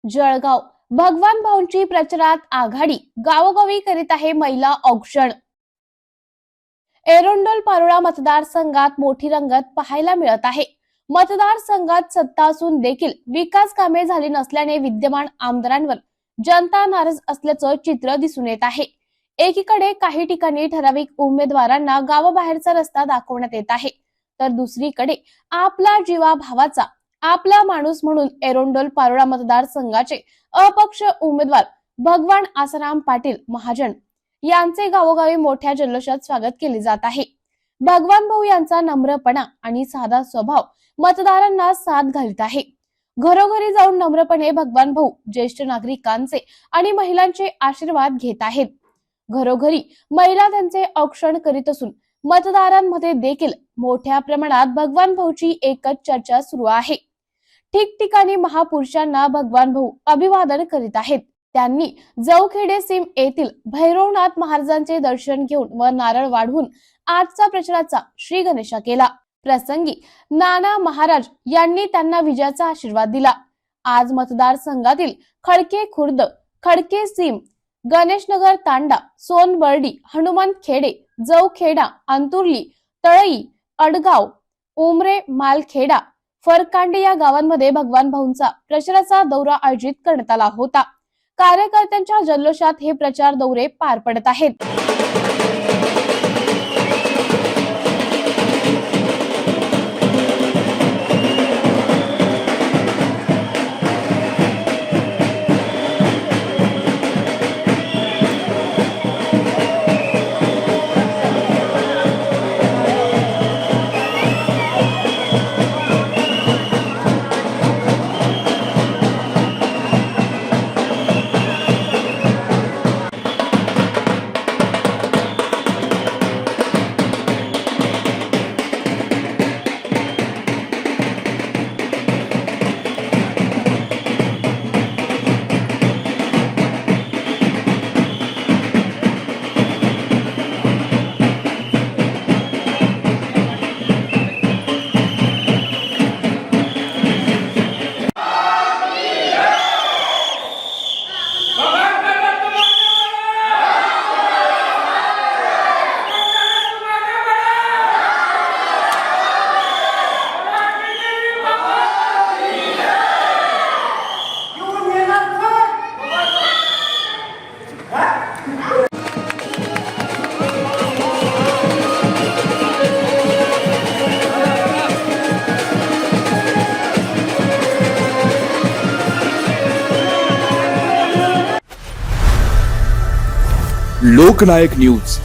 जळगाव भगवान भाऊंची प्रचारात आघाडी, गावोगावी करीत आहे महिला औक्षण। एरंडोल पारोळा मतदारसंघात मोठी रंगत पाहायला मिळत आहे। मतदारसंघात सत्ता असून देखील विकास कामे झाली नसल्याने विद्यमान आमदारांवर जनता नाराज असल्याचं चित्र दिसून येत आहे। एकीकडे काही ठिकाणी ठराविक उमेदवारांना गावाबाहेरचा रस्ता दाखवण्यात येत आहे, तर दुसरीकडे आपला जीवा भावाचा आपला माणूस म्हणून एरंडोल पारोळा मतदारसंघाचे अपक्ष उमेदवार भगवान आसाराम पाटील महाजन यांचे गावोगावी मोठ्या जल्लोषात स्वागत केले जात आहे। भगवान भाऊ यांचा नम्रपणा आणि साधा स्वभाव मतदारांना साथ घालत आहे। घरोघरी जाऊन नम्रपणे भगवान भाऊ ज्येष्ठ नागरिकांचे आणि महिलांचे आशीर्वाद घेत आहेत। घरोघरी महिला त्यांचे औक्षण करीत असून मतदारांमध्ये देखील मोठ्या प्रमाणात भगवान भाऊची एकच चर्चा सुरू आहे। ठिकठिकाणी महापुरुषांना भगवान भाऊ अभिवादन करीत आहेत। त्यांनी जवखेडे सीम येथील भैरवनाथ महाराजांचे दर्शन घेऊन व नारळ वाढवून आजचा प्रचाराचा श्री गणेशा केला। प्रसंगी नाना महाराज यांनी त्यांना विजयाचा आशीर्वाद दिला। आज मतदारसंघातील खडके खुर्द, खडके सीम, गणेशनगर तांडा, सोनबर्डी, हनुमान खेडे, जवखेडा, अंतुर्ली, तळई, अडगाव, उमरे, मालखेडा, फरकांडे या गावांमध्ये भगवान भाऊंचा प्रचाराचा दौरा आयोजित करण्यात आला होता। कार्यकर्त्यांच्या जल्लोषात हे प्रचार दौरे पार पडत आहेत। लोकनायक न्यूज।